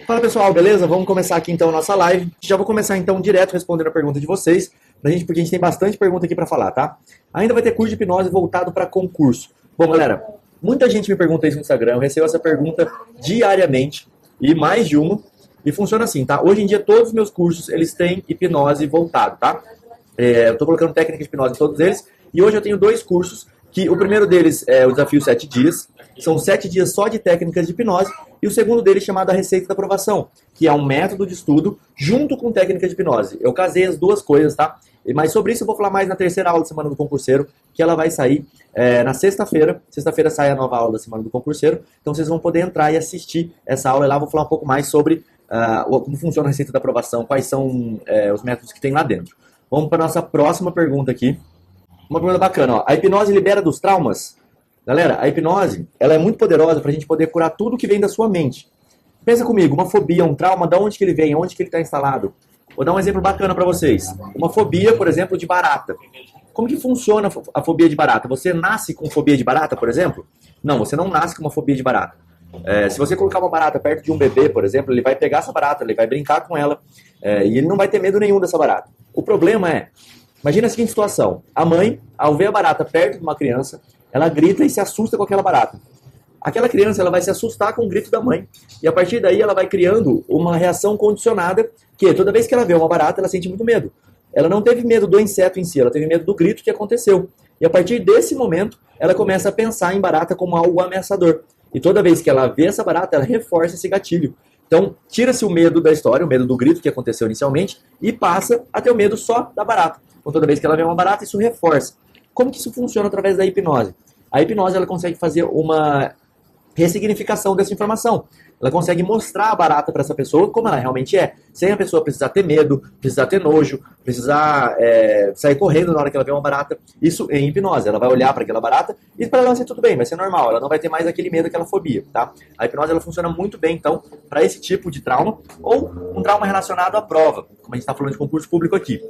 Fala pessoal, beleza? Vamos começar aqui então a nossa live. Já vou começar então direto respondendo a pergunta de vocês, porque a gente tem bastante pergunta aqui para falar, tá? Ainda vai ter curso de hipnose voltado para concurso. Bom, galera, muita gente me pergunta isso no Instagram, eu recebo essa pergunta diariamente e mais de uma. E funciona assim, tá? Hoje em dia todos os meus cursos eles têm hipnose voltado, tá? Eu tô colocando técnica de hipnose em todos eles e hoje eu tenho dois cursos. Que o primeiro deles é o desafio 7 dias, são 7 dias só de técnicas de hipnose, e o segundo deles chamado a receita da aprovação, que é um método de estudo junto com técnica de hipnose. Eu casei as duas coisas, tá? Mas sobre isso eu vou falar mais na terceira aula da Semana do Concurseiro, que ela vai sair na sexta-feira. Sexta-feira sai a nova aula da Semana do Concurseiro, então vocês vão poder entrar e assistir essa aula, e lá eu vou falar um pouco mais sobre como funciona a receita da aprovação, quais são os métodos que tem lá dentro. Vamos para a nossa próxima pergunta aqui. Uma pergunta bacana, ó. A hipnose libera dos traumas? Galera, a hipnose, ela é muito poderosa para a gente poder curar tudo que vem da sua mente. Pensa comigo, uma fobia, um trauma, de onde que ele vem, onde que ele está instalado? Vou dar um exemplo bacana para vocês. Uma fobia, por exemplo, de barata. Como que funciona a fobia de barata? Você nasce com fobia de barata, por exemplo? Não, você não nasce com uma fobia de barata. Se você colocar uma barata perto de um bebê, por exemplo, ele vai pegar essa barata, ele vai brincar com ela, e ele não vai ter medo nenhum dessa barata. O problema é, imagina a seguinte situação, a mãe, ao ver a barata perto de uma criança, ela grita e se assusta com aquela barata. Aquela criança ela vai se assustar com o grito da mãe, e a partir daí ela vai criando uma reação condicionada, que toda vez que ela vê uma barata, ela sente muito medo. Ela não teve medo do inseto em si, ela teve medo do grito que aconteceu. E a partir desse momento, ela começa a pensar em barata como algo ameaçador. E toda vez que ela vê essa barata, ela reforça esse gatilho. Então, tira-se o medo da história, o medo do grito que aconteceu inicialmente, e passa a ter o medo só da barata. Então, toda vez que ela vê uma barata, isso reforça. Como que isso funciona através da hipnose? A hipnose ela consegue fazer uma ressignificação dessa informação. Ela consegue mostrar a barata para essa pessoa como ela realmente é, sem a pessoa precisar ter medo, precisar ter nojo, precisar sair correndo na hora que ela vê uma barata. Isso em hipnose. Ela vai olhar para aquela barata e para ela vai ser tudo bem, vai ser normal. Ela não vai ter mais aquele medo, aquela fobia, tá? A hipnose ela funciona muito bem, então, para esse tipo de trauma ou um trauma relacionado à prova, como a gente está falando de concurso público aqui.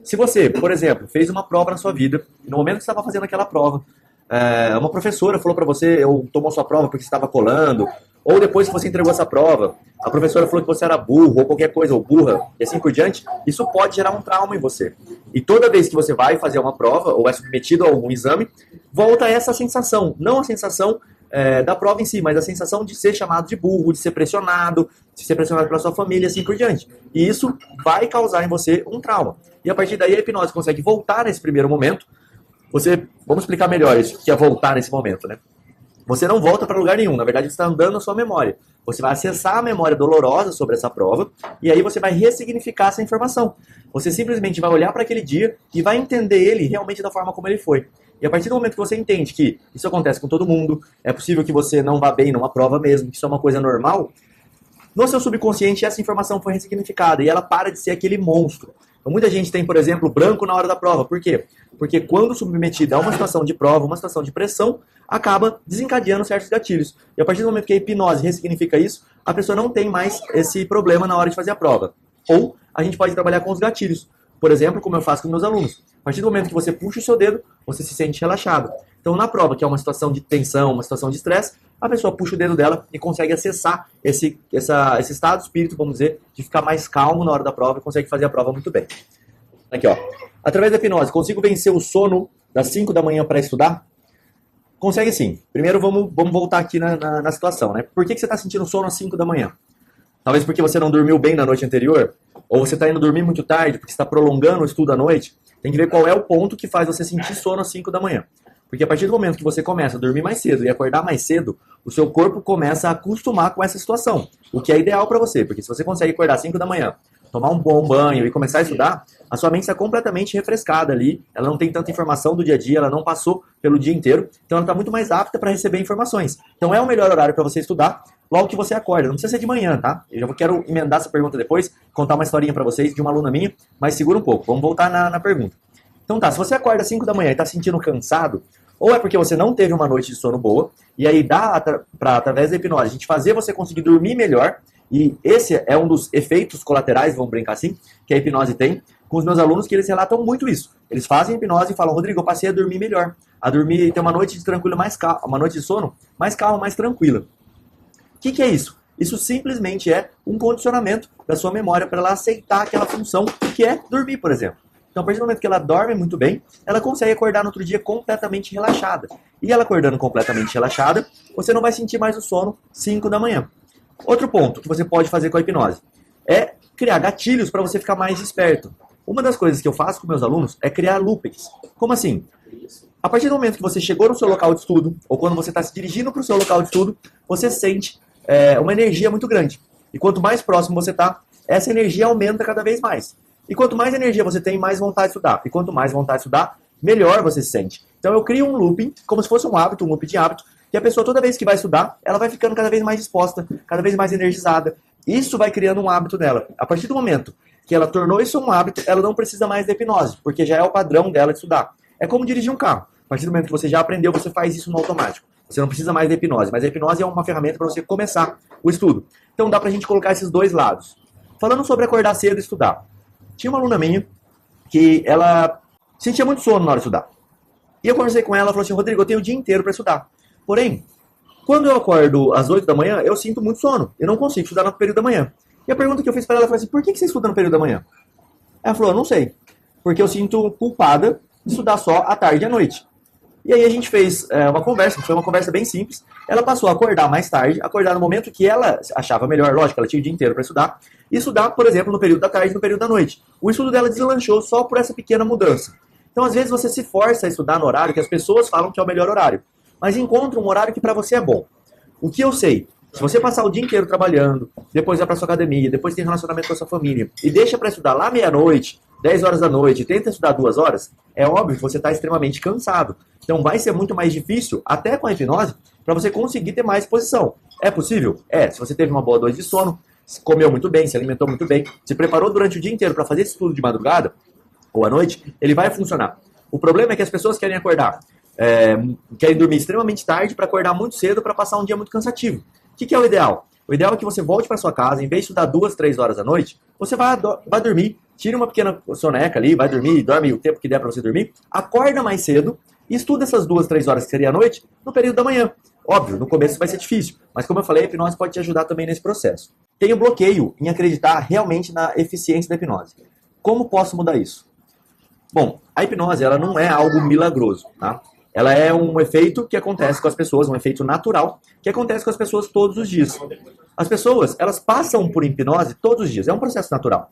Se você, por exemplo, fez uma prova na sua vida e no momento que você estava fazendo aquela prova, uma professora falou para você, ou tomou sua prova porque você estava colando, ou depois que você entregou essa prova, a professora falou que você era burro, ou qualquer coisa, ou burra, e assim por diante, isso pode gerar um trauma em você. E toda vez que você vai fazer uma prova, ou é submetido a algum exame, volta essa sensação, não a sensação da prova em si, mas a sensação de ser chamado de burro, de ser pressionado pela sua família, assim por diante. E isso vai causar em você um trauma. E a partir daí a hipnose consegue voltar nesse primeiro momento. Vamos explicar melhor isso, que é voltar nesse momento, né? Você não volta para lugar nenhum, na verdade você está andando na sua memória. Você vai acessar a memória dolorosa sobre essa prova e aí você vai ressignificar essa informação. Você simplesmente vai olhar para aquele dia e vai entender ele realmente da forma como ele foi. E a partir do momento que você entende que isso acontece com todo mundo, é possível que você não vá bem numa prova mesmo, que isso é uma coisa normal, no seu subconsciente essa informação foi ressignificada e ela para de ser aquele monstro. Então, muita gente tem, por exemplo, branco na hora da prova. Por quê? Porque quando submetida a uma situação de prova, uma situação de pressão, acaba desencadeando certos gatilhos. E a partir do momento que a hipnose ressignifica isso, a pessoa não tem mais esse problema na hora de fazer a prova. Ou a gente pode trabalhar com os gatilhos. Por exemplo, como eu faço com meus alunos. A partir do momento que você puxa o seu dedo, você se sente relaxado. Então, na prova, que é uma situação de tensão, uma situação de estresse, a pessoa puxa o dedo dela e consegue acessar esse estado de espírito, vamos dizer, de ficar mais calmo na hora da prova e consegue fazer a prova muito bem. Aqui, ó. Através da hipnose, consigo vencer o sono das 5 da manhã para estudar? Consegue sim. Primeiro, vamos voltar aqui na situação, né? Por que você está sentindo sono às 5 da manhã? Talvez porque você não dormiu bem na noite anterior? Ou você está indo dormir muito tarde porque está prolongando o estudo à noite? Tem que ver qual é o ponto que faz você sentir sono às 5 da manhã. Porque a partir do momento que você começa a dormir mais cedo e acordar mais cedo, o seu corpo começa a acostumar com essa situação. O que é ideal para você, porque se você consegue acordar às 5 da manhã, tomar um bom banho e começar a estudar, a sua mente está completamente refrescada ali, ela não tem tanta informação do dia a dia, ela não passou pelo dia inteiro, então ela está muito mais apta para receber informações. Então é o melhor horário para você estudar logo que você acorda. Não precisa ser de manhã, tá? Eu já quero emendar essa pergunta depois, contar uma historinha para vocês de uma aluna minha, mas segura um pouco, vamos voltar na pergunta. Então tá, se você acorda às 5 da manhã e está se sentindo cansado, ou é porque você não teve uma noite de sono boa, e aí dá para, através da hipnose, a gente fazer você conseguir dormir melhor, e esse é um dos efeitos colaterais, vamos brincar assim, que a hipnose tem, com os meus alunos, que eles relatam muito isso. Eles fazem hipnose e falam, Rodrigo, eu passei a dormir melhor, a dormir, ter uma noite de tranquilo mais calma, uma noite de sono mais calma, mais tranquila. O que é isso? Isso simplesmente é um condicionamento da sua memória para ela aceitar aquela função que é dormir, por exemplo. Então, a partir do momento que ela dorme muito bem, ela consegue acordar no outro dia completamente relaxada. E ela acordando completamente relaxada, você não vai sentir mais o sono 5 da manhã. Outro ponto que você pode fazer com a hipnose é criar gatilhos para você ficar mais esperto. Uma das coisas que eu faço com meus alunos é criar loopings. Como assim? A partir do momento que você chegou no seu local de estudo, ou quando você está se dirigindo para o seu local de estudo, você sente uma energia muito grande. E quanto mais próximo você está, essa energia aumenta cada vez mais. E quanto mais energia você tem, mais vontade de estudar. E quanto mais vontade de estudar, melhor você se sente. Então eu crio um looping, como se fosse um hábito, um loop de hábito, que a pessoa toda vez que vai estudar, ela vai ficando cada vez mais disposta, cada vez mais energizada. Isso vai criando um hábito dela. A partir do momento que ela tornou isso um hábito, ela não precisa mais da hipnose, porque já é o padrão dela de estudar. É como dirigir um carro. A partir do momento que você já aprendeu, você faz isso no automático. Você não precisa mais da hipnose, mas a hipnose é uma ferramenta para você começar o estudo. Então dá pra gente colocar esses dois lados. Falando sobre acordar cedo e estudar. Tinha uma aluna minha que ela sentia muito sono na hora de estudar. E eu conversei com ela, ela falou assim, Rodrigo, eu tenho o dia inteiro para estudar. Porém, quando eu acordo às 8 da manhã, eu sinto muito sono. Eu não consigo estudar no período da manhã. E a pergunta que eu fiz para ela foi assim, por que você estuda no período da manhã? Ela falou, não sei. Porque eu sinto culpada de estudar só à tarde e à noite. E aí a gente fez uma conversa, foi uma conversa bem simples. Ela passou a acordar mais tarde, acordar no momento que ela achava melhor, lógico, ela tinha o dia inteiro para estudar, e estudar, por exemplo, no período da tarde e no período da noite. O estudo dela deslanchou só por essa pequena mudança. Então, às vezes, você se força a estudar no horário que as pessoas falam que é o melhor horário, mas encontra um horário que para você é bom. O que eu sei? Se você passar o dia inteiro trabalhando, depois vai para sua academia, depois tem relacionamento com a sua família, e deixa para estudar lá meia-noite, 10 horas da noite, e tenta estudar 2 horas, é óbvio que você está extremamente cansado. Então vai ser muito mais difícil, até com a hipnose, para você conseguir ter mais disposição. É possível? É. Se você teve uma boa noite de sono, comeu muito bem, se alimentou muito bem, se preparou durante o dia inteiro para fazer esse estudo de madrugada, ou à noite, ele vai funcionar. O problema é que as pessoas querem acordar, querem dormir extremamente tarde para acordar muito cedo para passar um dia muito cansativo. O que é o ideal? O ideal é que você volte para sua casa, em vez de estudar 2, 3 horas da noite, você vai dormir, tira uma pequena soneca ali, vai dormir, dorme o tempo que der para você dormir, acorda mais cedo e estuda essas 2, 3 horas que seria à noite no período da manhã. Óbvio, no começo vai ser difícil, mas como eu falei, a hipnose pode te ajudar também nesse processo. Tenho bloqueio em acreditar realmente na eficiência da hipnose. Como posso mudar isso? Bom, a hipnose ela não é algo milagroso, tá? Ela é um efeito que acontece com as pessoas, um efeito natural, que acontece com as pessoas todos os dias. As pessoas, elas passam por hipnose todos os dias, é um processo natural.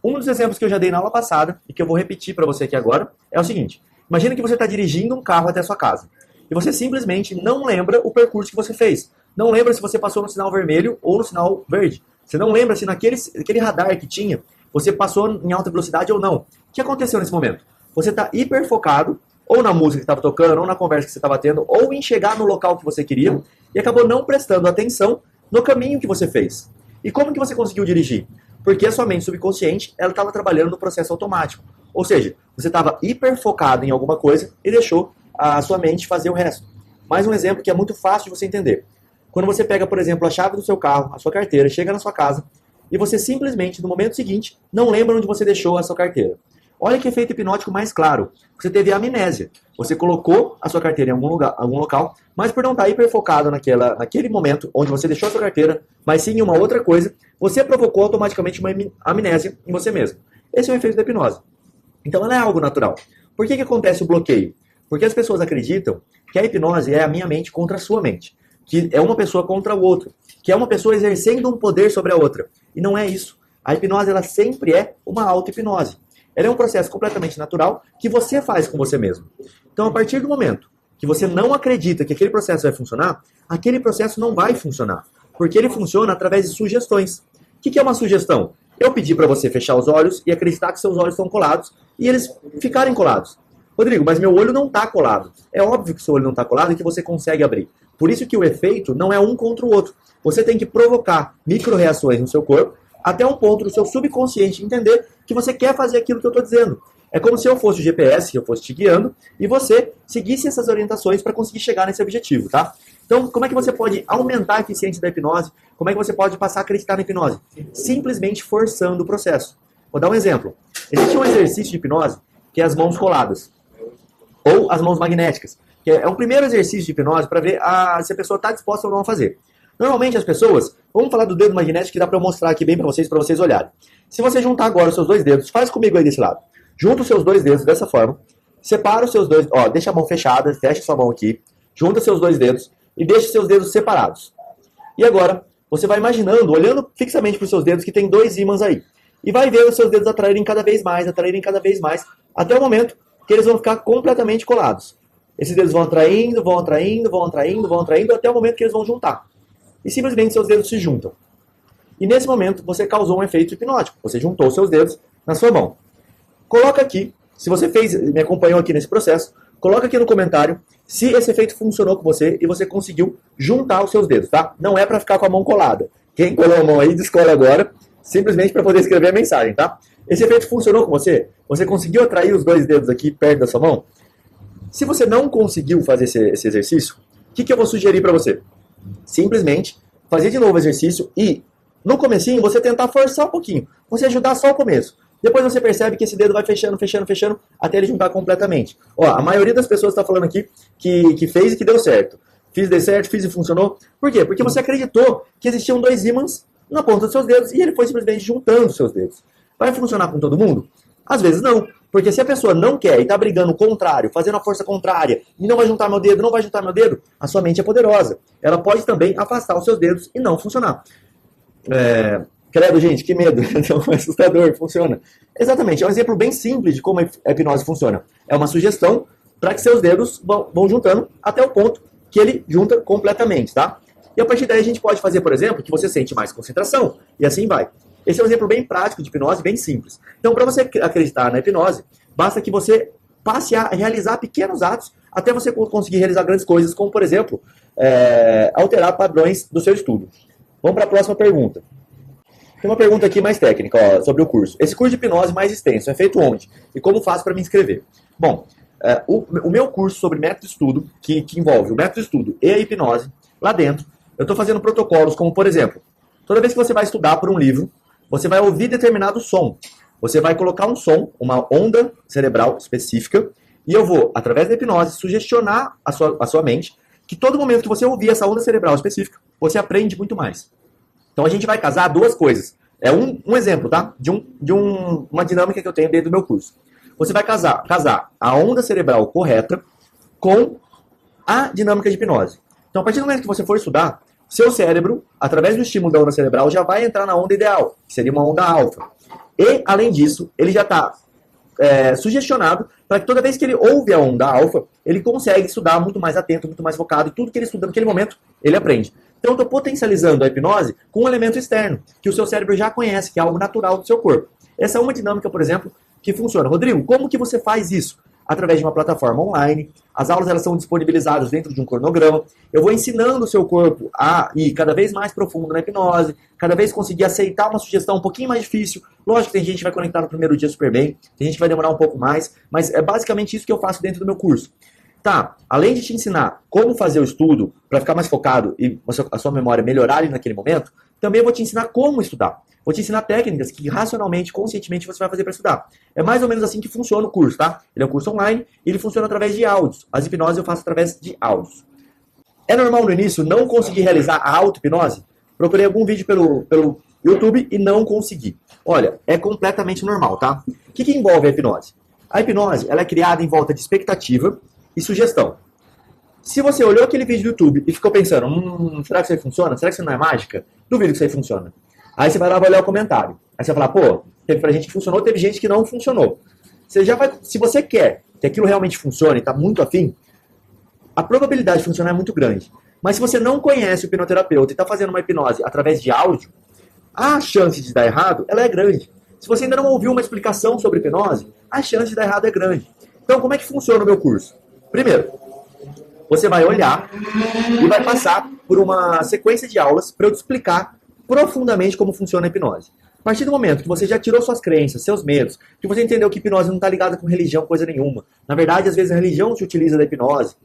Um dos exemplos que eu já dei na aula passada, e que eu vou repetir para você aqui agora, é o seguinte. Imagina que você está dirigindo um carro até a sua casa, e você simplesmente não lembra o percurso que você fez. Não lembra se você passou no sinal vermelho ou no sinal verde. Você não lembra se naquele radar que tinha, você passou em alta velocidade ou não. O que aconteceu nesse momento? Você está hiper focado, ou na música que estava tocando, ou na conversa que você estava tendo, ou em chegar no local que você queria, e acabou não prestando atenção no caminho que você fez. E como que você conseguiu dirigir? Porque a sua mente subconsciente, ela estava trabalhando no processo automático. Ou seja, você estava hiper focado em alguma coisa e deixou a sua mente fazer o resto. Mais um exemplo que é muito fácil de você entender. Quando você pega, por exemplo, a chave do seu carro, a sua carteira, chega na sua casa, e você simplesmente, no momento seguinte, não lembra onde você deixou a sua carteira. Olha que efeito hipnótico mais claro. Você teve amnésia. Você colocou a sua carteira em algum local, mas por não estar hiperfocado naquele momento onde você deixou a sua carteira, mas sim em uma outra coisa, você provocou automaticamente uma amnésia em você mesmo. Esse é o efeito da hipnose. Então ela é algo natural. Por que acontece o bloqueio? Porque as pessoas acreditam que a hipnose é a minha mente contra a sua mente. Que é uma pessoa contra o outro. Que é uma pessoa exercendo um poder sobre a outra. E não é isso. A hipnose ela sempre é uma auto-hipnose. Ela é um processo completamente natural que você faz com você mesmo. Então, a partir do momento que você não acredita que aquele processo vai funcionar, aquele processo não vai funcionar. Porque ele funciona através de sugestões. O que é uma sugestão? Eu pedi para você fechar os olhos e acreditar que seus olhos estão colados e eles ficarem colados. Rodrigo, mas meu olho não está colado. É óbvio que seu olho não está colado e que você consegue abrir. Por isso que o efeito não é um contra o outro. Você tem que provocar micro-reações no seu corpo até um ponto do seu subconsciente entender que você quer fazer aquilo que eu estou dizendo. É como se eu fosse o GPS, que eu fosse te guiando, e você seguisse essas orientações para conseguir chegar nesse objetivo, tá? Então, como é que você pode aumentar a eficiência da hipnose? Como é que você pode passar a acreditar na hipnose? Simplesmente forçando o processo. Vou dar um exemplo. Existe um exercício de hipnose que é as mãos coladas, ou as mãos magnéticas, que é o primeiro exercício de hipnose para ver se a pessoa está disposta ou não a fazer. Normalmente as pessoas, vamos falar do dedo magnético que dá para eu mostrar aqui bem para vocês olharem. Se você juntar agora os seus dois dedos, faz comigo aí desse lado. Junta os seus dois dedos dessa forma, separa os seus dois, ó, deixa a mão fechada, fecha sua mão aqui, junta seus dois dedos e deixa seus dedos separados. E agora, você vai imaginando, olhando fixamente para os seus dedos que tem dois ímãs aí. E vai ver os seus dedos atraírem cada vez mais, até o momento que eles vão ficar completamente colados. Esses dedos vão atraindo, até o momento que eles vão juntar. E simplesmente seus dedos se juntam. E nesse momento, você causou um efeito hipnótico. Você juntou os seus dedos na sua mão. Coloca aqui, se você me acompanhou aqui nesse processo, coloca aqui no comentário se esse efeito funcionou com você e você conseguiu juntar os seus dedos, tá? Não é para ficar com a mão colada. Quem colou a mão aí, descola agora, simplesmente para poder escrever a mensagem, tá? Esse efeito funcionou com você? Você conseguiu atrair os dois dedos aqui perto da sua mão? Se você não conseguiu fazer esse exercício, o que eu vou sugerir para você? Simplesmente fazer de novo o exercício e, no comecinho, você tentar forçar um pouquinho. Você ajudar só o começo. Depois você percebe que esse dedo vai fechando, até ele juntar completamente. Ó, a maioria das pessoas está falando aqui que fez e que deu certo. Deu certo, fiz e funcionou. Por quê? Porque você acreditou que existiam dois ímãs na ponta dos seus dedos e ele foi simplesmente juntando os seus dedos. Vai funcionar com todo mundo? Às vezes não. Porque se a pessoa não quer e está brigando o contrário, fazendo a força contrária, e não vai juntar meu dedo, a sua mente é poderosa. Ela pode também afastar os seus dedos e não funcionar. Credo, gente, que medo. É assustador, funciona. Exatamente, é um exemplo bem simples de como a hipnose funciona. É uma sugestão para que seus dedos vão juntando até o ponto que ele junta completamente, tá? E a partir daí a gente pode fazer, por exemplo, que você sente mais concentração, e assim vai. Esse é um exemplo bem prático de hipnose, bem simples. Então, para você acreditar na hipnose, basta que você passe a realizar pequenos atos até você conseguir realizar grandes coisas, como, por exemplo, alterar padrões do seu estudo. Vamos para a próxima pergunta. Tem uma pergunta aqui mais técnica, ó, sobre o curso. Esse curso de hipnose mais extenso é feito onde? E como faço para me inscrever? Bom, o meu curso sobre método de estudo, que envolve o método de estudo e a hipnose, lá dentro, eu estou fazendo protocolos como, por exemplo, toda vez que você vai estudar por um livro, você vai ouvir determinado som. Você vai colocar um som, uma onda cerebral específica, e eu vou, através da hipnose, sugestionar a sua mente que todo momento que você ouvir essa onda cerebral específica, você aprende muito mais. Então a gente vai casar duas coisas. É um exemplo, tá? De uma dinâmica que eu tenho dentro do meu curso. Você vai casar a onda cerebral correta com a dinâmica de hipnose. Então a partir do momento que você for estudar, seu cérebro, através do estímulo da onda cerebral, já vai entrar na onda ideal, que seria uma onda alfa. E, além disso, ele já está sugestionado para que toda vez que ele ouve a onda alfa, ele consegue estudar muito mais atento, muito mais focado, e tudo que ele estuda naquele momento, ele aprende. Então, eu estou potencializando a hipnose com um elemento externo, que o seu cérebro já conhece, que é algo natural do seu corpo. Essa é uma dinâmica, por exemplo, que funciona. Rodrigo, como que você faz isso? Através de uma plataforma online. As aulas elas são disponibilizadas dentro de um cronograma. Eu vou ensinando o seu corpo a ir cada vez mais profundo na hipnose, cada vez conseguir aceitar uma sugestão um pouquinho mais difícil. Lógico que tem gente que vai conectar no primeiro dia super bem, tem gente que vai demorar um pouco mais, mas é basicamente isso que eu faço dentro do meu curso. Tá, além de te ensinar como fazer o estudo para ficar mais focado e a sua memória melhorar ali naquele momento, também vou te ensinar como estudar. Vou te ensinar técnicas que racionalmente, conscientemente você vai fazer para estudar. É mais ou menos assim que funciona o curso, tá? Ele é um curso online e ele funciona através de áudios. As hipnoses eu faço através de áudios. É normal no início não conseguir realizar a auto-hipnose? Procurei algum vídeo pelo YouTube e não consegui. Olha, é completamente normal, tá? O que envolve a hipnose? A hipnose ela é criada em volta de expectativa e sugestão. Se você olhou aquele vídeo do YouTube e ficou pensando, será que isso aí funciona? Será que isso não é mágica? Duvido que isso aí funciona. Aí você vai lá e vai olhar o comentário. Aí você vai falar, pô, teve pra gente que funcionou, teve gente que não funcionou. Você já vai, se você quer que aquilo realmente funcione e tá muito afim, a probabilidade de funcionar é muito grande. Mas se você não conhece o hipnoterapeuta e está fazendo uma hipnose através de áudio, a chance de dar errado ela é grande. Se você ainda não ouviu uma explicação sobre hipnose, a chance de dar errado é grande. Então, como é que funciona o meu curso? Primeiro, você vai olhar e vai passar por uma sequência de aulas para eu te explicar profundamente como funciona a hipnose. A partir do momento que você já tirou suas crenças, seus medos, que você entendeu que hipnose não está ligada com religião, coisa nenhuma. Na verdade, às vezes a religião se utiliza da hipnose,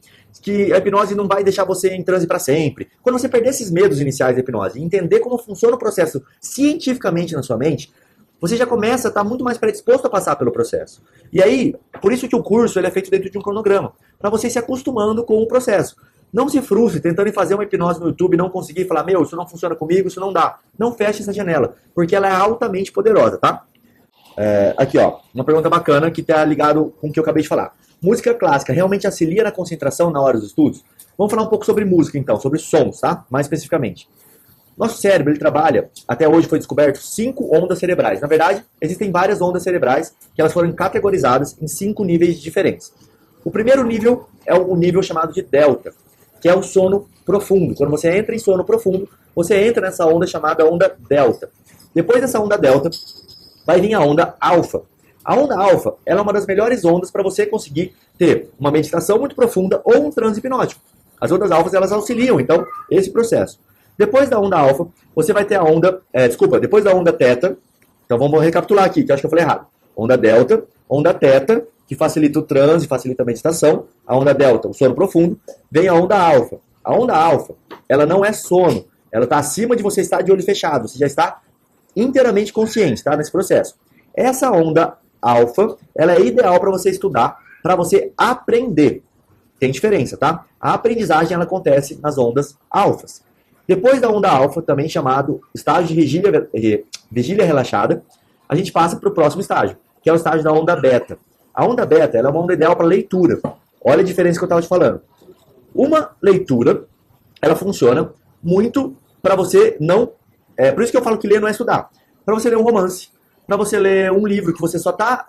que a hipnose não vai deixar você em transe para sempre. Quando você perder esses medos iniciais da hipnose e entender como funciona o processo cientificamente na sua mente, você já começa a estar muito mais predisposto a passar pelo processo. E aí, por isso que o curso ele é feito dentro de um cronograma, para você se acostumando com o processo. Não se frustre tentando fazer uma hipnose no YouTube e não conseguir falar, meu, isso não funciona comigo, isso não dá. Não feche essa janela, porque ela é altamente poderosa, tá? Aqui, ó, uma pergunta bacana que tá ligado com o que eu acabei de falar. Música clássica realmente auxilia na concentração na hora dos estudos? Vamos falar um pouco sobre música, então, sobre sons, tá? Mais especificamente. Nosso cérebro, ele trabalha, até hoje foi descoberto, 5 ondas cerebrais. Na verdade, existem várias ondas cerebrais que elas foram categorizadas em 5 níveis diferentes. O primeiro nível é o nível chamado de delta, que é o sono profundo. Quando você entra em sono profundo, você entra nessa onda chamada onda delta. Depois dessa onda delta, vai vir a onda alfa. A onda alfa, ela é uma das melhores ondas para você conseguir ter uma meditação muito profunda ou um transe hipnótico. As ondas alfas, elas auxiliam, então, esse processo. Depois da onda alfa, você vai ter a onda... depois da onda teta, então vamos recapitular aqui, que eu acho que eu falei errado. Onda delta, onda teta, que facilita o transe, facilita a meditação. A onda delta, o sono profundo. Vem a onda alfa. A onda alfa, ela não é sono. Ela está acima de você estar de olho fechado. Você já está inteiramente consciente, tá? Nesse processo. Essa onda alfa, ela é ideal para você estudar, para você aprender. Tem diferença, tá? A aprendizagem, ela acontece nas ondas alfas. Depois da onda alfa, também chamado estágio de vigília relaxada, a gente passa para o próximo estágio, que é o estágio da onda beta. A onda beta, ela é uma onda ideal para leitura. Olha a diferença que eu estava te falando. Uma leitura, ela funciona muito para você não... por isso que eu falo que ler não é estudar. Para você ler um romance, para você ler um livro que você só está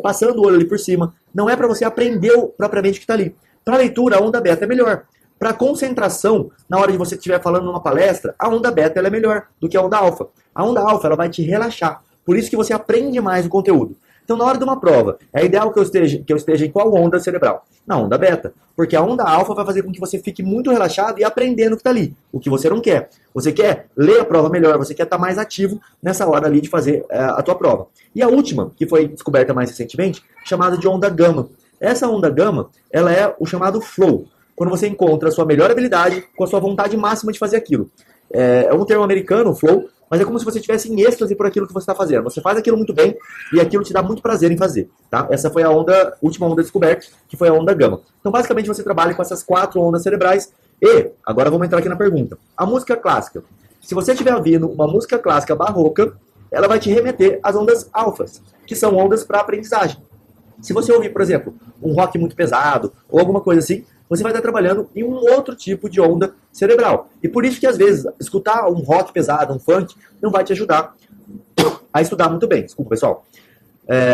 passando o olho ali por cima. Não é para você aprender propriamente o que está ali. Para leitura, a onda beta é melhor. Para concentração, na hora de você estiver falando numa palestra, a onda beta ela é melhor do que a onda alfa. A onda alfa ela vai te relaxar. Por isso que você aprende mais o conteúdo. Então, na hora de uma prova, é ideal que eu esteja em qual onda cerebral? Na onda beta. Porque a onda alfa vai fazer com que você fique muito relaxado e aprendendo o que está ali. O que você não quer. Você quer ler a prova melhor, você quer estar mais ativo nessa hora ali de fazer a tua prova. E a última, que foi descoberta mais recentemente, chamada de onda gama. Essa onda gama, ela é o chamado flow. Quando você encontra a sua melhor habilidade com a sua vontade máxima de fazer aquilo. É um termo americano, flow, mas é como se você estivesse em êxtase por aquilo que você está fazendo. Você faz aquilo muito bem e aquilo te dá muito prazer em fazer. Tá? Essa foi a última onda descoberta, que foi a onda gama. Então, basicamente, você trabalha com essas 4 ondas cerebrais. E, agora vamos entrar aqui na pergunta. A música clássica. Se você estiver ouvindo uma música clássica barroca, ela vai te remeter às ondas alfas, que são ondas para aprendizagem. Se você ouvir, por exemplo, um rock muito pesado ou alguma coisa assim, você vai estar trabalhando em um outro tipo de onda cerebral. E por isso que, às vezes, escutar um rock pesado, um funk, não vai te ajudar a estudar muito bem. Desculpa, pessoal.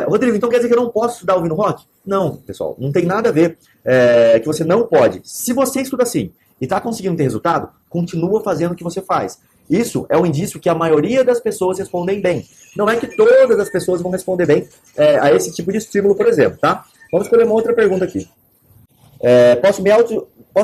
Rodrigo, então quer dizer que eu não posso estudar ouvindo rock? Não, pessoal. Não tem nada a ver que você não pode. Se você estuda assim e está conseguindo ter resultado, continua fazendo o que você faz. Isso é um indício que a maioria das pessoas respondem bem. Não é que todas as pessoas vão responder bem a esse tipo de estímulo, por exemplo, tá? Vamos escolher uma outra pergunta aqui. Posso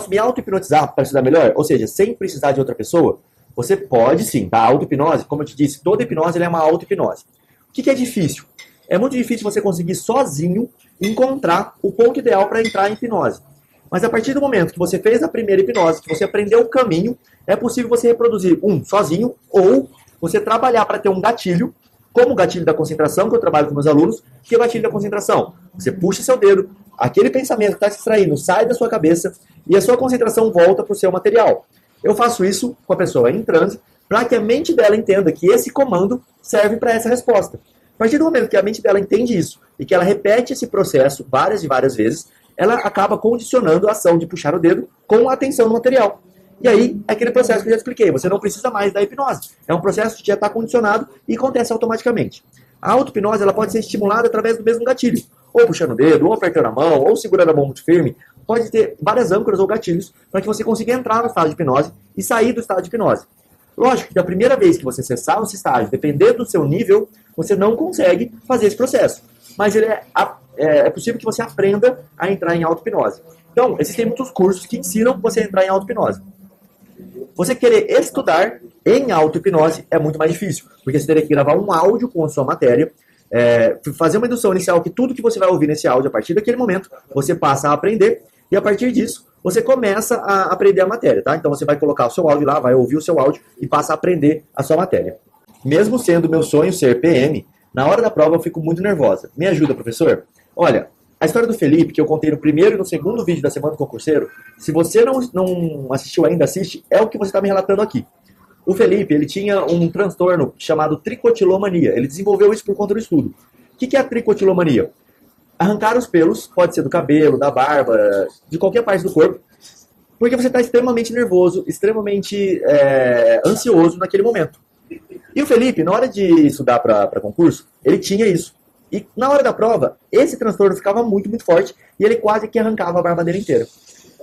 me auto-hipnotizar para estudar melhor? Ou seja, sem precisar de outra pessoa? Você pode sim, tá? A auto-hipnose, como eu te disse, toda hipnose é uma auto-hipnose. O que é difícil? É muito difícil você conseguir sozinho encontrar o ponto ideal para entrar em hipnose. Mas a partir do momento que você fez a primeira hipnose, que você aprendeu o caminho, é possível você reproduzir sozinho ou você trabalhar para ter um gatilho, como o gatilho da concentração, que eu trabalho com meus alunos, que é o gatilho da concentração. Você puxa seu dedo, aquele pensamento que está se extraindo sai da sua cabeça e a sua concentração volta para o seu material. Eu faço isso com a pessoa em transe para que a mente dela entenda que esse comando serve para essa resposta. A partir do momento que a mente dela entende isso e que ela repete esse processo várias e várias vezes, ela acaba condicionando a ação de puxar o dedo com a atenção no material. E aí, é aquele processo que eu já expliquei. Você não precisa mais da hipnose. É um processo que já está condicionado e acontece automaticamente. A auto-hipnose ela pode ser estimulada através do mesmo gatilho. Ou puxando o dedo, ou apertando a mão, ou segurando a mão muito firme. Pode ter várias âncoras ou gatilhos para que você consiga entrar no estado de hipnose e sair do estado de hipnose. Lógico que da primeira vez que você cessar esse estágio, dependendo do seu nível, você não consegue fazer esse processo. Mas ele é possível que você aprenda a entrar em auto-hipnose. Então, existem muitos cursos que ensinam você a entrar em auto-hipnose. Você querer estudar em auto-hipnose é muito mais difícil, porque você teria que gravar um áudio com a sua matéria, fazer uma indução inicial que tudo que você vai ouvir nesse áudio, a partir daquele momento, você passa a aprender, e a partir disso, você começa a aprender a matéria, tá? Então você vai colocar o seu áudio lá, vai ouvir o seu áudio e passa a aprender a sua matéria. Mesmo sendo meu sonho ser PM, na hora da prova eu fico muito nervosa. Me ajuda, professor? Olha, A história do Felipe, que eu contei no primeiro e no segundo vídeo da Semana do Concurseiro, se você não assistiu ainda, assiste, é o que você está me relatando aqui. O Felipe, ele tinha um transtorno chamado tricotilomania. Ele desenvolveu isso por conta do estudo. O que é a tricotilomania? Arrancar os pelos, pode ser do cabelo, da barba, de qualquer parte do corpo, porque você está extremamente nervoso, extremamente ansioso naquele momento. E o Felipe, na hora de estudar para concurso, ele tinha isso. E na hora da prova, esse transtorno ficava muito, muito forte, e ele quase que arrancava a barba dele inteira.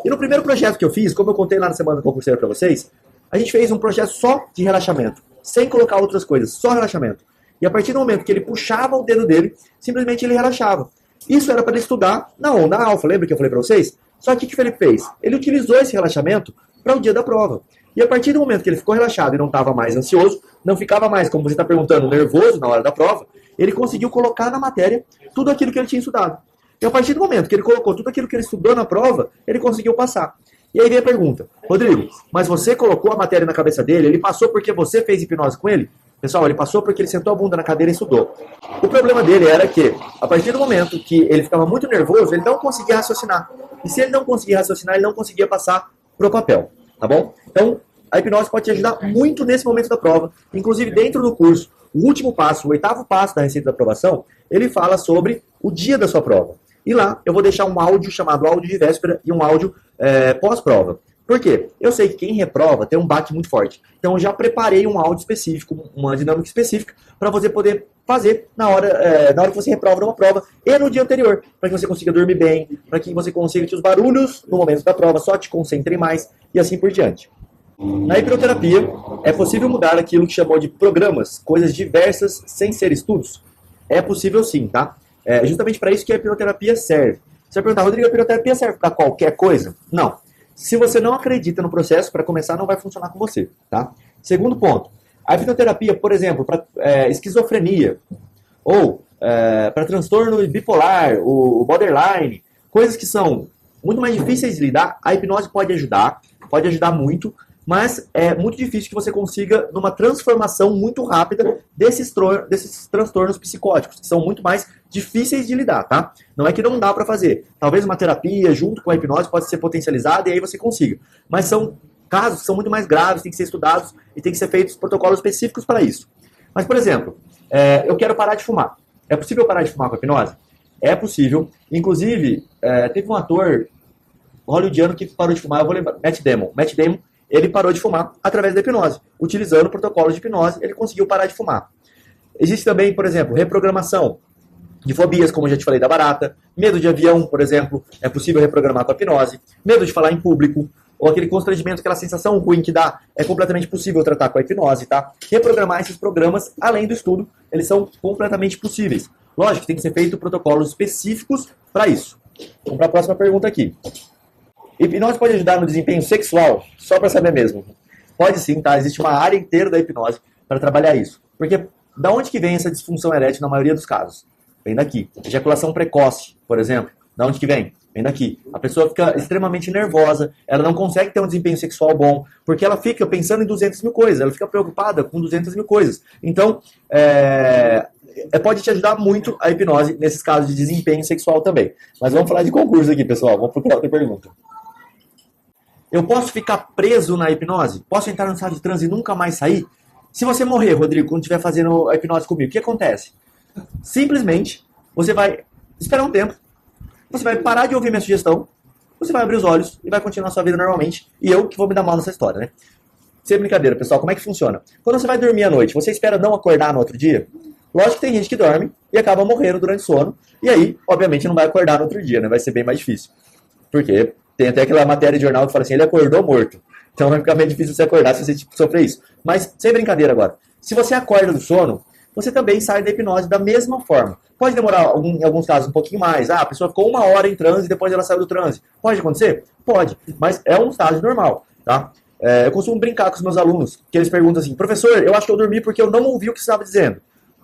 E no primeiro projeto que eu fiz, como eu contei lá na Semana do Concurseiro para vocês, a gente fez um projeto só de relaxamento, sem colocar outras coisas, só relaxamento. E a partir do momento que ele puxava o dedo dele, simplesmente ele relaxava. Isso era para ele estudar na onda alfa, lembra que eu falei para vocês? Só que o que o Felipe fez? Ele utilizou esse relaxamento para o dia da prova. E a partir do momento que ele ficou relaxado e não estava mais ansioso, não ficava mais, como você está perguntando, nervoso na hora da prova, ele conseguiu colocar na matéria tudo aquilo que ele tinha estudado. E a partir do momento que ele colocou tudo aquilo que ele estudou na prova, ele conseguiu passar. E aí vem a pergunta: Rodrigo, mas você colocou a matéria na cabeça dele, ele passou porque você fez hipnose com ele? Pessoal, ele passou porque ele sentou a bunda na cadeira e estudou. O problema dele era que, a partir do momento que ele ficava muito nervoso, ele não conseguia raciocinar. E se ele não conseguia raciocinar, ele não conseguia passar pro papel, tá bom? Então, a hipnose pode te ajudar muito nesse momento da prova. Inclusive, dentro do curso, o último passo, o oitavo passo da receita da aprovação, ele fala sobre o dia da sua prova. E lá, eu vou deixar um áudio chamado áudio de véspera e um áudio pós-prova. Por quê? Eu sei que quem reprova tem um baque muito forte. Então, eu já preparei um áudio específico, uma dinâmica específica, para você poder fazer na hora que você reprova numa prova e no dia anterior, para que você consiga dormir bem, para que você consiga que os barulhos no momento da prova só te concentrem mais e assim por diante. Na hipnoterapia, é possível mudar aquilo que chamou de programas, coisas diversas sem ser estudos? É possível sim, tá? É justamente para isso que a hipnoterapia serve. Você vai perguntar: Rodrigo, a hipnoterapia serve para qualquer coisa? Não. Se você não acredita no processo, para começar, não vai funcionar com você, tá? Segundo ponto, a hipnoterapia, por exemplo, para esquizofrenia, ou para transtorno bipolar, o borderline, coisas que são muito mais difíceis de lidar, a hipnose pode ajudar muito, mas é muito difícil que você consiga numa transformação muito rápida desses transtornos psicóticos, que são muito mais difíceis de lidar, tá? Não é que não dá para fazer. Talvez uma terapia junto com a hipnose pode ser potencializada e aí você consiga. Mas são casos que são muito mais graves, tem que ser estudados e tem que ser feitos protocolos específicos para isso. Mas, por exemplo, eu quero parar de fumar. É possível parar de fumar com a hipnose? É possível. Inclusive, teve um ator hollywoodiano que parou de fumar, eu vou lembrar, Matt Damon. Matt Damon, ele parou de fumar através da hipnose. Utilizando o protocolo de hipnose, ele conseguiu parar de fumar. Existe também, por exemplo, reprogramação de fobias, como eu já te falei, da barata. Medo de avião, por exemplo, é possível reprogramar com a hipnose. Medo de falar em público, ou aquele constrangimento, aquela sensação ruim que dá, é completamente possível tratar com a hipnose, tá? Reprogramar esses programas, além do estudo, eles são completamente possíveis. Lógico que tem que ser feito protocolos específicos para isso. Vamos para a próxima pergunta aqui. Hipnose pode ajudar no desempenho sexual? Só para saber mesmo. Pode sim, tá? Existe uma área inteira da hipnose para trabalhar isso. Porque da onde que vem essa disfunção erétil na maioria dos casos? Vem daqui. Ejaculação precoce, por exemplo. Da onde que vem? Vem daqui. A pessoa fica extremamente nervosa, ela não consegue ter um desempenho sexual bom, porque ela fica pensando em 200 mil coisas, ela fica preocupada com 200 mil coisas. Então, pode te ajudar muito a hipnose nesses casos de desempenho sexual também. Mas vamos falar de concurso aqui, pessoal. Vamos procurar outra pergunta. Eu posso ficar preso na hipnose? Posso entrar no estado de transe e nunca mais sair? Se você morrer, Rodrigo, quando estiver fazendo a hipnose comigo, o que acontece? Simplesmente, você vai esperar um tempo, você vai parar de ouvir minha sugestão, você vai abrir os olhos e vai continuar a sua vida normalmente. E eu que vou me dar mal nessa história, né? Sem brincadeira, pessoal, como é que funciona? Quando você vai dormir à noite, você espera não acordar no outro dia? Lógico que tem gente que dorme e acaba morrendo durante o sono. E aí, obviamente, não vai acordar no outro dia, né? Vai ser bem mais difícil. Porque tem até aquela matéria de jornal que fala assim, ele acordou morto. Então vai ficar meio difícil você acordar se você sofrer isso. Mas, sem brincadeira agora, se você acorda do sono, você também sai da hipnose da mesma forma. Pode demorar, em alguns casos, um pouquinho mais. A pessoa ficou 1 hora em transe e depois ela saiu do transe. Pode acontecer? Pode. Mas é um estágio normal, tá? Eu costumo brincar com os meus alunos, que eles perguntam assim, professor, eu acho que eu dormi porque eu não ouvi o que você estava dizendo.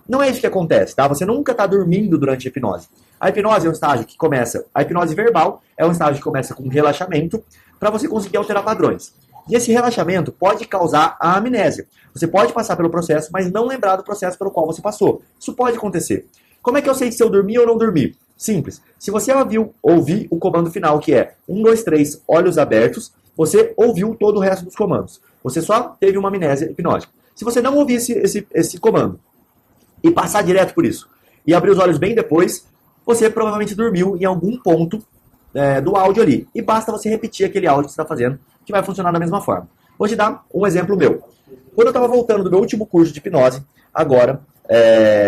Não é isso que acontece, tá? Você nunca está dormindo durante a hipnose. A hipnose é um estágio que começa... A hipnose verbal é um estágio que começa com relaxamento para você conseguir alterar padrões. E esse relaxamento pode causar a amnésia. Você pode passar pelo processo, mas não lembrar do processo pelo qual você passou. Isso pode acontecer. Como é que eu sei se eu dormi ou não dormi? Simples. Se você ouvir o comando final, que é 1, 2, 3, olhos abertos, você ouviu todo o resto dos comandos. Você só teve uma amnésia hipnótica. Se você não ouvir esse comando e passar direto por isso, e abrir os olhos bem depois, você provavelmente dormiu em algum ponto do áudio ali. E basta você repetir aquele áudio que você está fazendo, que vai funcionar da mesma forma. Vou te dar um exemplo meu. Quando eu estava voltando do meu último curso de hipnose, agora,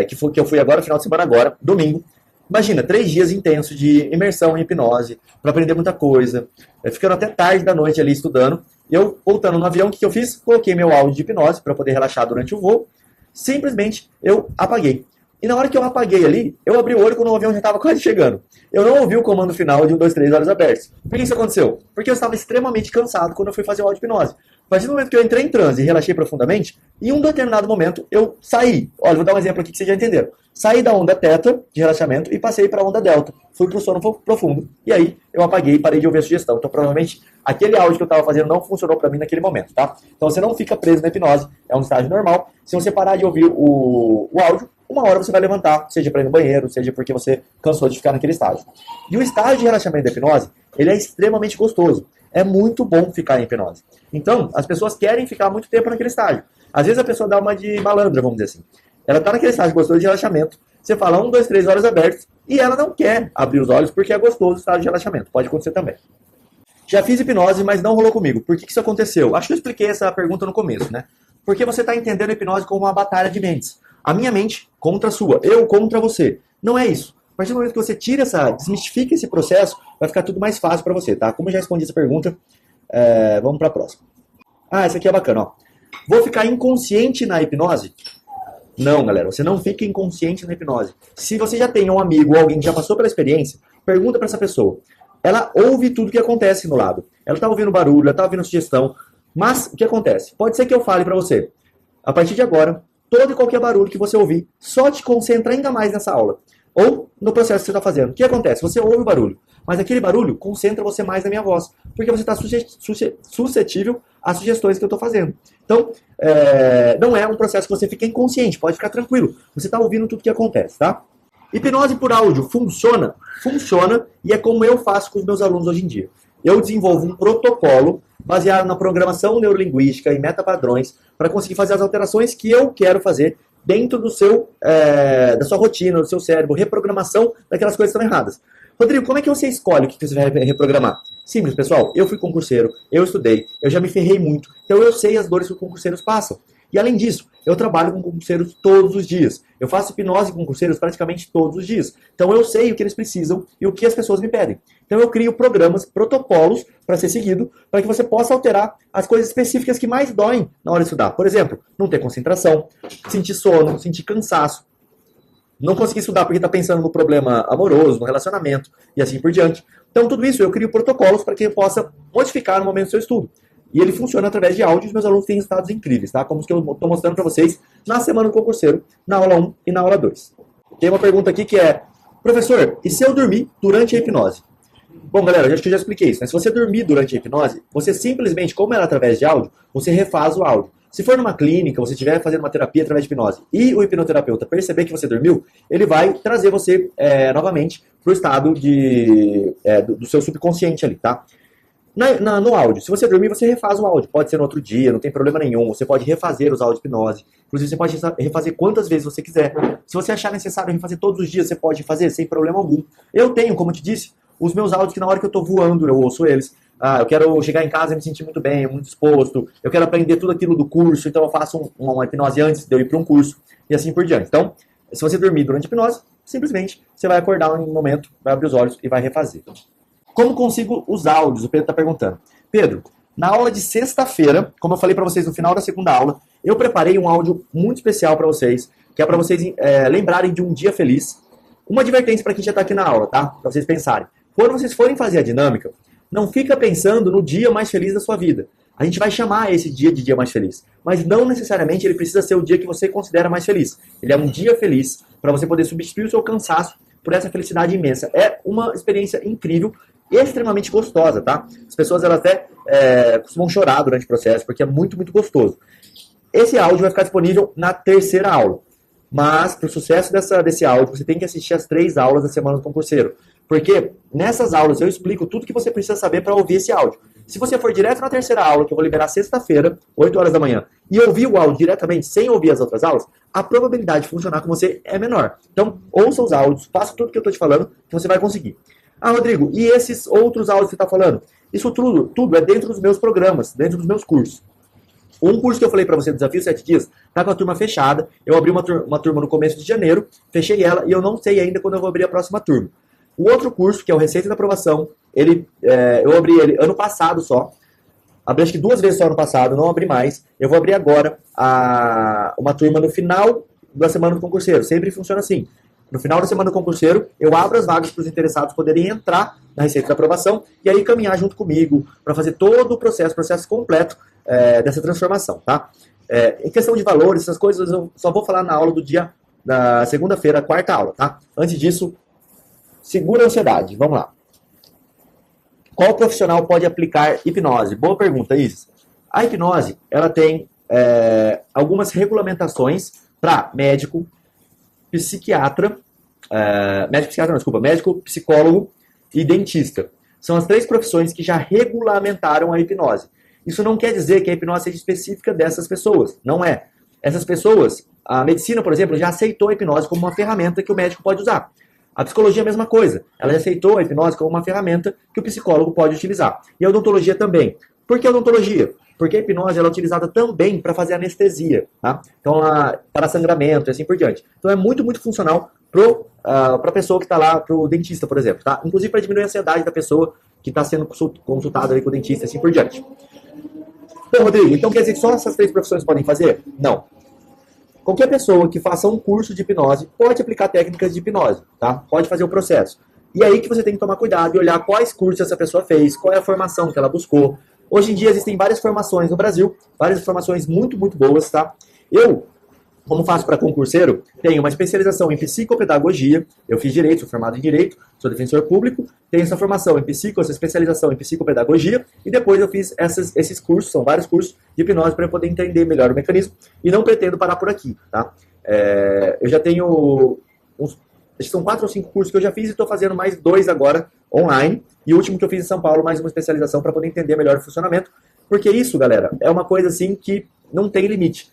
que eu fui agora, final de semana agora, domingo, imagina, 3 dias intensos de imersão em hipnose, para aprender muita coisa, ficando até tarde da noite ali estudando. Eu, voltando no avião, o que eu fiz? Coloquei meu áudio de hipnose para poder relaxar durante o voo. Simplesmente eu apaguei. E na hora que eu apaguei ali, eu abri o olho quando o avião já estava quase chegando. Eu não ouvi o comando final de 1, 2, 3, olhos abertos. Por que isso aconteceu? Porque eu estava extremamente cansado quando eu fui fazer o áudio de hipnose. A partir do momento que eu entrei em transe e relaxei profundamente, em um determinado momento eu saí. Olha, vou dar um exemplo aqui que vocês já entenderam. Saí da onda teta de relaxamento e passei para a onda delta. Fui para o sono profundo. E aí eu apaguei e parei de ouvir a sugestão. Então provavelmente aquele áudio que eu estava fazendo não funcionou para mim naquele momento, tá? Então você não fica preso na hipnose. É um estágio normal. Se você parar de ouvir o áudio, uma hora você vai levantar, seja para ir no banheiro, seja porque você cansou de ficar naquele estágio. E o estágio de relaxamento da hipnose, ele é extremamente gostoso. É muito bom ficar em hipnose. Então, as pessoas querem ficar muito tempo naquele estágio. Às vezes a pessoa dá uma de malandra, vamos dizer assim. Ela está naquele estágio gostoso de relaxamento. Você fala 1, 2, 3, olhos abertos, e ela não quer abrir os olhos porque é gostoso o estágio de relaxamento. Pode acontecer também. Já fiz hipnose, mas não rolou comigo. Por que isso aconteceu? Acho que eu expliquei essa pergunta no começo, né? Porque você está entendendo a hipnose como uma batalha de mentes. A minha mente contra a sua, eu contra você. Não é isso. A partir do momento que você desmistifica esse processo, vai ficar tudo mais fácil para você, tá? Como eu já respondi essa pergunta, vamos para a próxima. Essa aqui é bacana, ó. Vou ficar inconsciente na hipnose? Não, galera, você não fica inconsciente na hipnose. Se você já tem um amigo ou alguém que já passou pela experiência, pergunta para essa pessoa. Ela ouve tudo que acontece no lado. Ela tá ouvindo barulho, ela tá ouvindo sugestão. Mas o que acontece? Pode ser que eu fale para você. A partir de agora, todo e qualquer barulho que você ouvir, só te concentra ainda mais nessa aula. Ou no processo que você está fazendo. O que acontece? Você ouve o barulho, mas aquele barulho concentra você mais na minha voz, porque você está suscetível às sugestões que eu estou fazendo. Então, não é um processo que você fica inconsciente, pode ficar tranquilo. Você está ouvindo tudo que acontece, tá? Hipnose por áudio funciona? Funciona, e é como eu faço com os meus alunos hoje em dia. Eu desenvolvo um protocolo baseado na programação neurolinguística e metapadrões para conseguir fazer as alterações que eu quero fazer dentro da sua rotina, do seu cérebro, reprogramação daquelas coisas que estão erradas. Rodrigo, como é que você escolhe o que você vai reprogramar? Simples, pessoal. Eu fui concurseiro, eu estudei, eu já me ferrei muito, então eu sei as dores que os concurseiros passam. E além disso, eu trabalho com concurseiros todos os dias. Eu faço hipnose com concurseiros praticamente todos os dias. Então eu sei o que eles precisam e o que as pessoas me pedem. Então eu crio programas, protocolos para ser seguido, para que você possa alterar as coisas específicas que mais doem na hora de estudar. Por exemplo, não ter concentração, sentir sono, sentir cansaço, não conseguir estudar porque está pensando no problema amoroso, no relacionamento e assim por diante. Então tudo isso eu crio protocolos para que eu possa modificar no momento do seu estudo. E ele funciona através de áudio e os meus alunos têm resultados incríveis, tá? Como os que eu estou mostrando para vocês na semana do concurseiro, na aula 1 e na aula 2. Tem uma pergunta aqui que é: professor, e se eu dormir durante a hipnose? Bom, galera, acho que eu já expliquei isso, né? Se você dormir durante a hipnose, você simplesmente, como ela é através de áudio, você refaz o áudio. Se for numa clínica, você estiver fazendo uma terapia através de hipnose e o hipnoterapeuta perceber que você dormiu, ele vai trazer você novamente para o estado do seu subconsciente ali, tá? No áudio, se você dormir, você refaz o áudio. Pode ser no outro dia, não tem problema nenhum. Você pode refazer os áudios de hipnose. Inclusive, você pode refazer quantas vezes você quiser. Se você achar necessário refazer todos os dias, você pode fazer sem problema algum. Eu tenho, como eu te disse, os meus áudios que na hora que eu tô voando, eu ouço eles. Eu quero chegar em casa e me sentir muito bem, muito disposto. Eu quero aprender tudo aquilo do curso, então eu faço uma hipnose antes de eu ir para um curso e assim por diante. Então, se você dormir durante a hipnose, simplesmente você vai acordar em um momento, vai abrir os olhos e vai refazer. Como consigo os áudios? O Pedro está perguntando. Pedro, na aula de sexta-feira, como eu falei para vocês no final da segunda aula, eu preparei um áudio muito especial para vocês, que é para vocês lembrarem de um dia feliz. Uma advertência para quem já está aqui na aula, tá? Para vocês pensarem. Quando vocês forem fazer a dinâmica, não fica pensando no dia mais feliz da sua vida. A gente vai chamar esse dia de dia mais feliz. Mas não necessariamente ele precisa ser o dia que você considera mais feliz. Ele é um dia feliz para você poder substituir o seu cansaço por essa felicidade imensa. É uma experiência incrível e extremamente gostosa, tá? As pessoas elas até costumam chorar durante o processo, porque é muito, muito gostoso. Esse áudio vai ficar disponível na terceira aula. Mas, para o sucesso desse áudio, você tem que assistir as 3 aulas da Semana do Concurseiro. Porque nessas aulas eu explico tudo que você precisa saber para ouvir esse áudio. Se você for direto na terceira aula, que eu vou liberar sexta-feira, 8 horas da manhã, e ouvir o áudio diretamente sem ouvir as outras aulas, a probabilidade de funcionar com você é menor. Então, ouça os áudios, faça tudo que eu estou te falando, que você vai conseguir. Ah, Rodrigo, e esses outros áudios que você está falando? Isso tudo é dentro dos meus programas, dentro dos meus cursos. Um curso que eu falei para você, Desafio 7 Dias, tá com a turma fechada. Eu abri uma turma no começo de janeiro, fechei ela e eu não sei ainda quando eu vou abrir a próxima turma. O outro curso, que é o Receita da Aprovação, eu abri ele ano passado só. Abri acho que 2 vezes só ano passado, não abri mais. Eu vou abrir agora uma turma no final da Semana do Concurseiro. Sempre funciona assim. No final da Semana do Concurseiro, eu abro as vagas para os interessados poderem entrar na Receita da Aprovação e aí caminhar junto comigo para fazer todo o processo completo dessa transformação, tá? Em questão de valores, essas coisas eu só vou falar na aula da segunda-feira, a 4ª aula, tá? Antes disso, segura a ansiedade. Vamos lá. Qual profissional pode aplicar hipnose? Boa pergunta, Isis. A hipnose, ela tem algumas regulamentações para médico, psiquiatra, médico, psicólogo e dentista. São as 3 profissões que já regulamentaram a hipnose. Isso não quer dizer que a hipnose seja específica dessas pessoas. Não é. Essas pessoas, a medicina, por exemplo, já aceitou a hipnose como uma ferramenta que o médico pode usar. A psicologia é a mesma coisa. Ela já aceitou a hipnose como uma ferramenta que o psicólogo pode utilizar. E a odontologia também. Por que a odontologia? Porque a hipnose ela é utilizada também para fazer anestesia, tá? Então, para sangramento e assim por diante. Então, é muito, muito funcional para a pessoa que está lá, para o dentista, por exemplo, tá? Inclusive para diminuir a ansiedade da pessoa que está sendo consultada ali com o dentista e assim por diante. Então, Rodrigo, então quer dizer que só essas 3 profissões podem fazer? Não. Qualquer pessoa que faça um curso de hipnose pode aplicar técnicas de hipnose, tá? Pode fazer o processo. E aí que você tem que tomar cuidado e olhar quais cursos essa pessoa fez, qual é a formação que ela buscou. Hoje em dia existem várias formações no Brasil, várias formações muito, muito boas, tá? Eu, como faço para concurseiro, tenho uma especialização em psicopedagogia, eu fiz direito, sou formado em direito, sou defensor público, tenho essa formação em essa especialização em psicopedagogia, e depois eu fiz esses cursos, são vários cursos de hipnose para eu poder entender melhor o mecanismo, e não pretendo parar por aqui, tá? Eu já tenho acho que são 4 ou 5 cursos que eu já fiz e estou fazendo mais 2 agora online, e o último que eu fiz em São Paulo, mais uma especialização para poder entender melhor o funcionamento, porque isso, galera, é uma coisa assim que não tem limite.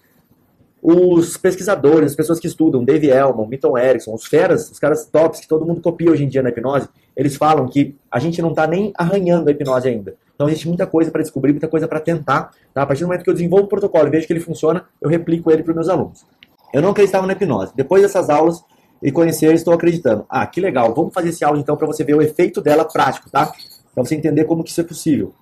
Os pesquisadores, as pessoas que estudam, Dave Elman, Milton Erickson, os feras, os caras tops que todo mundo copia hoje em dia na hipnose, eles falam que a gente não está nem arranhando a hipnose ainda. Então existe muita coisa para descobrir, muita coisa para tentar. Tá? A partir do momento que eu desenvolvo o protocolo e vejo que ele funciona, eu replico ele para os meus alunos. Eu não acreditava na hipnose. Depois dessas aulas e conhecer, estou acreditando. Ah, que legal. Vamos fazer esse áudio então para você ver o efeito dela prático, tá? Para você entender como que isso é possível.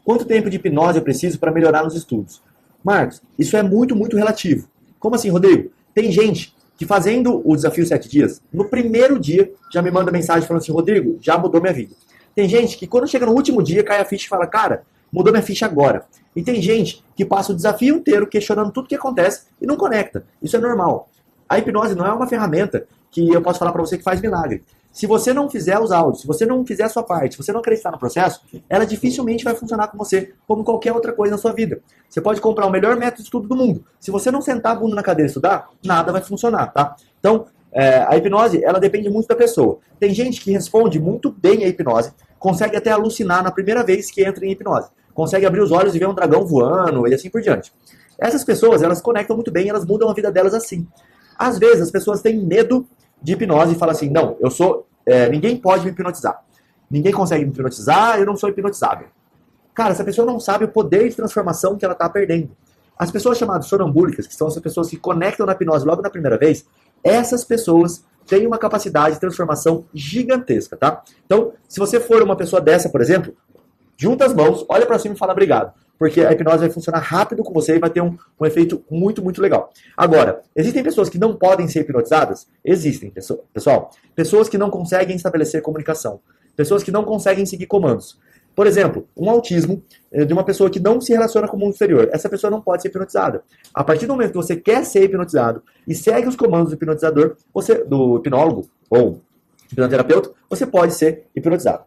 Quanto tempo de hipnose eu preciso para melhorar nos estudos? Marcos, isso é muito, muito relativo. Como assim, Rodrigo? Tem gente que fazendo o Desafio 7 Dias, no primeiro dia, já me manda mensagem falando assim, Rodrigo, já mudou minha vida. Tem gente que quando chega no último dia, cai a ficha e fala, cara, mudou minha ficha agora. E tem gente que passa o desafio inteiro questionando tudo que acontece e não conecta. Isso é normal. A hipnose não é uma ferramenta que eu posso falar para você que faz milagre. Se você não fizer os áudios, se você não fizer a sua parte, se você não acreditar no processo, ela dificilmente vai funcionar com você como qualquer outra coisa na sua vida. Você pode comprar o melhor método de estudo do mundo. Se você não sentar a bunda na cadeira e estudar, nada vai funcionar, tá? Então, a hipnose, ela depende muito da pessoa. Tem gente que responde muito bem a hipnose, consegue até alucinar na primeira vez que entra em hipnose. Consegue abrir os olhos e ver um dragão voando e assim por diante. Essas pessoas, elas conectam muito bem, elas mudam a vida delas assim. Às vezes, as pessoas têm medo de hipnose e falam assim, não, ninguém pode me hipnotizar. Ninguém consegue me hipnotizar, eu não sou hipnotizável. Cara, essa pessoa não sabe o poder de transformação que ela está perdendo. As pessoas chamadas sonambúlicas, que são as pessoas que conectam na hipnose logo na primeira vez, essas pessoas têm uma capacidade de transformação gigantesca, tá? Então, se você for uma pessoa dessa, por exemplo, junta as mãos, olha para cima e fala obrigado. Porque a hipnose vai funcionar rápido com você e vai ter um efeito muito, muito legal. Agora, existem pessoas que não podem ser hipnotizadas? Existem, pessoal. Pessoas que não conseguem estabelecer comunicação. Pessoas que não conseguem seguir comandos. Por exemplo, um autismo de uma pessoa que não se relaciona com o mundo exterior. Essa pessoa não pode ser hipnotizada. A partir do momento que você quer ser hipnotizado e segue os comandos do hipnotizador, do hipnólogo ou hipnoterapeuta, você pode ser hipnotizado.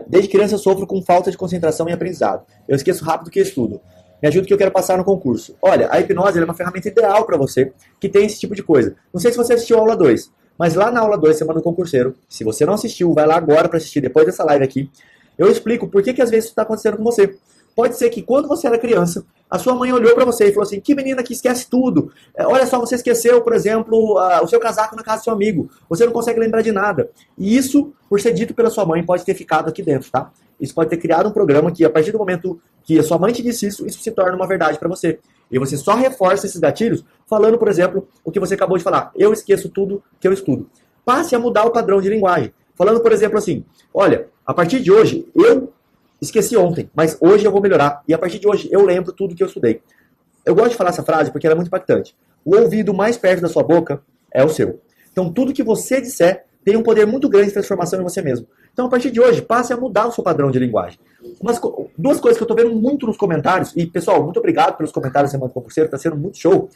Desde criança eu sofro com falta de concentração e aprendizado. Eu esqueço rápido o que estudo. Me ajuda que eu quero passar no concurso. Olha, a hipnose é uma ferramenta ideal para você que tem esse tipo de coisa. Não sei se você assistiu a aula 2, mas lá na aula 2, Semana do Concurseiro, se você não assistiu, vai lá agora para assistir, depois dessa live aqui, eu explico por que às vezes isso está acontecendo com você. Pode ser que quando você era criança, a sua mãe olhou para você e falou assim, que menina que esquece tudo. Olha só, você esqueceu, por exemplo, o seu casaco na casa do seu amigo. Você não consegue lembrar de nada. E isso, por ser dito pela sua mãe, pode ter ficado aqui dentro, tá? Isso pode ter criado um programa que, a partir do momento que a sua mãe te disse isso se torna uma verdade para você. E você só reforça esses gatilhos falando, por exemplo, o que você acabou de falar. Eu esqueço tudo que eu estudo. Passe a mudar o padrão de linguagem. Falando, por exemplo, assim, olha, a partir de hoje, eu esqueci ontem, mas hoje eu vou melhorar. E a partir de hoje eu lembro tudo que eu estudei. Eu gosto de falar essa frase porque ela é muito impactante. O ouvido mais perto da sua boca é o seu. Então tudo que você disser tem um poder muito grande de transformação em você mesmo. Então a partir de hoje, passe a mudar o seu padrão de linguagem. Duas coisas que eu estou vendo muito nos comentários, e pessoal, muito obrigado pelos comentários da Semana do Concurseiro, está sendo muito show,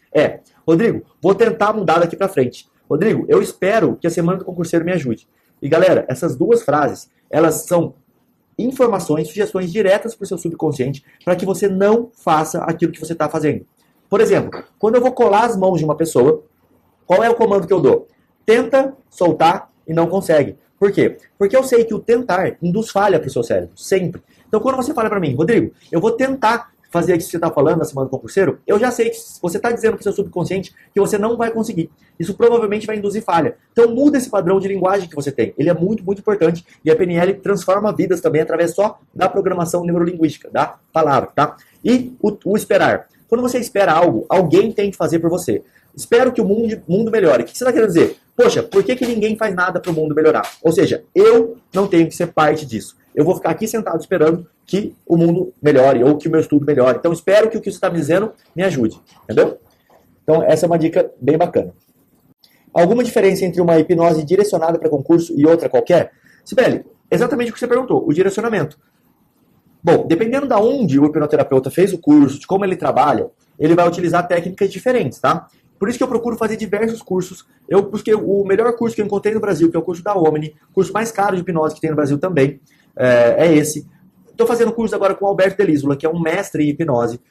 Rodrigo, vou tentar mudar daqui para frente. Rodrigo, eu espero que a Semana do Concurseiro me ajude. E galera, essas duas frases, elas são informações, sugestões diretas para o seu subconsciente para que você não faça aquilo que você está fazendo. Por exemplo, quando eu vou colar as mãos de uma pessoa, qual é o comando que eu dou? Tenta soltar e não consegue. Por quê? Porque eu sei que o tentar induz falha para o seu cérebro, sempre. Então quando você fala para mim, Rodrigo, eu vou tentar fazer o que você está falando na Semana do Concurseiro, eu já sei que você está dizendo para o seu subconsciente que você não vai conseguir. Isso provavelmente vai induzir falha. Então muda esse padrão de linguagem que você tem. Ele é muito, muito importante. E a PNL transforma vidas também através só da programação neurolinguística, da palavra, tá? E o esperar. Quando você espera algo, alguém tem que fazer por você. Espero que o mundo melhore. O que você está querendo dizer? Poxa, por que ninguém faz nada para o mundo melhorar? Ou seja, eu não tenho que ser parte disso. Eu vou ficar aqui sentado esperando que o mundo melhore ou que o meu estudo melhore. Então, espero que o que você está me dizendo me ajude. Entendeu? Então, essa é uma dica bem bacana. Alguma diferença entre uma hipnose direcionada para concurso e outra qualquer? Sibeli, exatamente o que você perguntou, o direcionamento. Bom, dependendo de onde o hipnoterapeuta fez o curso, de como ele trabalha, ele vai utilizar técnicas diferentes, tá? Por isso que eu procuro fazer diversos cursos. Eu busquei o melhor curso que eu encontrei no Brasil, que é o curso da Omni, o curso mais caro de hipnose que tem no Brasil também, é esse. Estou fazendo curso agora com o Alberto Delísula, que é um mestre em hipnose.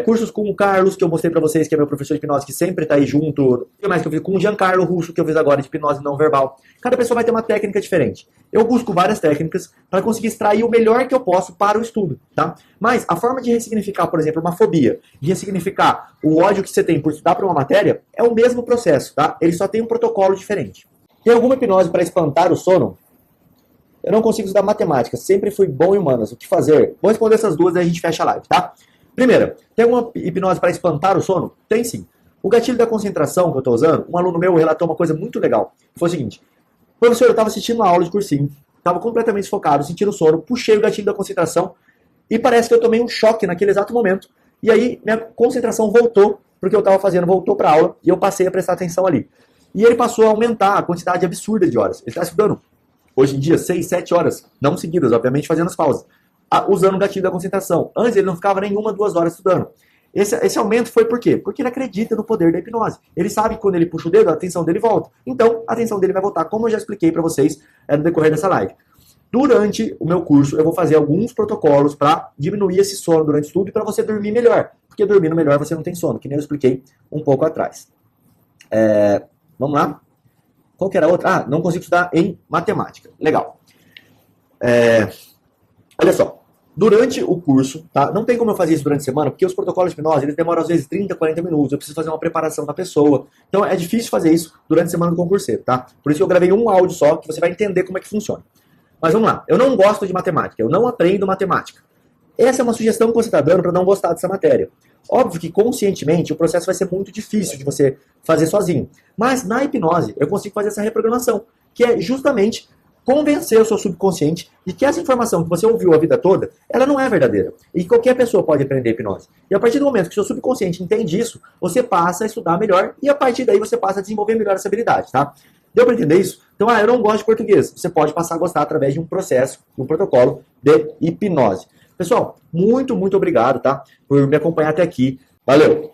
Cursos com o Carlos, que eu mostrei para vocês, que é meu professor de hipnose, que sempre está aí junto. O que mais que eu fiz? Com o Giancarlo Russo, que eu fiz agora, de hipnose não verbal. Cada pessoa vai ter uma técnica diferente. Eu busco várias técnicas para conseguir extrair o melhor que eu posso para o estudo, tá? Mas a forma de ressignificar, por exemplo, uma fobia, de ressignificar o ódio que você tem por estudar para uma matéria, é o mesmo processo, tá? Ele só tem um protocolo diferente. Tem alguma hipnose para espantar o sono? Eu não consigo estudar matemática, sempre fui bom em humanas. O que fazer? Vou responder essas duas, aí a gente fecha a live, tá? Primeira, tem alguma hipnose para espantar o sono? Tem sim. O gatilho da concentração que eu estou usando, um aluno meu relatou uma coisa muito legal. Foi o seguinte, professor, eu estava assistindo uma aula de cursinho, estava completamente focado, sentindo sono, puxei o gatilho da concentração e parece que eu tomei um choque naquele exato momento. E aí minha concentração voltou, porque eu estava fazendo, voltou para a aula e eu passei a prestar atenção ali. E ele passou a aumentar a quantidade absurda de horas. Ele está estudando, hoje em dia, 6, 7 horas, não seguidas, obviamente fazendo as pausas, usando o gatilho da concentração. Antes ele não ficava nem 1, 2 horas estudando. Esse aumento foi por quê? Porque ele acredita no poder da hipnose. Ele sabe que quando ele puxa o dedo, a atenção dele volta. Então, a atenção dele vai voltar, como eu já expliquei para vocês no decorrer dessa live. Durante o meu curso, eu vou fazer alguns protocolos para diminuir esse sono durante o estudo e para você dormir melhor. Porque dormindo melhor você não tem sono, que nem eu expliquei um pouco atrás. Vamos lá? Qual que era a outra? Não consigo estudar em matemática. Legal. Olha só. Durante o curso, tá? Não tem como eu fazer isso durante a semana, porque os protocolos de hipnose, eles demoram às vezes 30, 40 minutos, eu preciso fazer uma preparação da pessoa. Então é difícil fazer isso durante a semana do concurseiro, tá? Por isso que eu gravei um áudio só, que você vai entender como é que funciona. Mas vamos lá, eu não gosto de matemática, eu não aprendo matemática. Essa é uma sugestão que você está dando para não gostar dessa matéria. Óbvio que conscientemente o processo vai ser muito difícil de você fazer sozinho. Mas na hipnose eu consigo fazer essa reprogramação, que é justamente convencer o seu subconsciente de que essa informação que você ouviu a vida toda, ela não é verdadeira. E qualquer pessoa pode aprender hipnose. E a partir do momento que o seu subconsciente entende isso, você passa a estudar melhor e a partir daí você passa a desenvolver melhor essa habilidade, tá? Deu para entender isso? Então, eu não gosto de português. Você pode passar a gostar através de um processo, de um protocolo de hipnose. Pessoal, muito, muito obrigado, tá? Por me acompanhar até aqui. Valeu!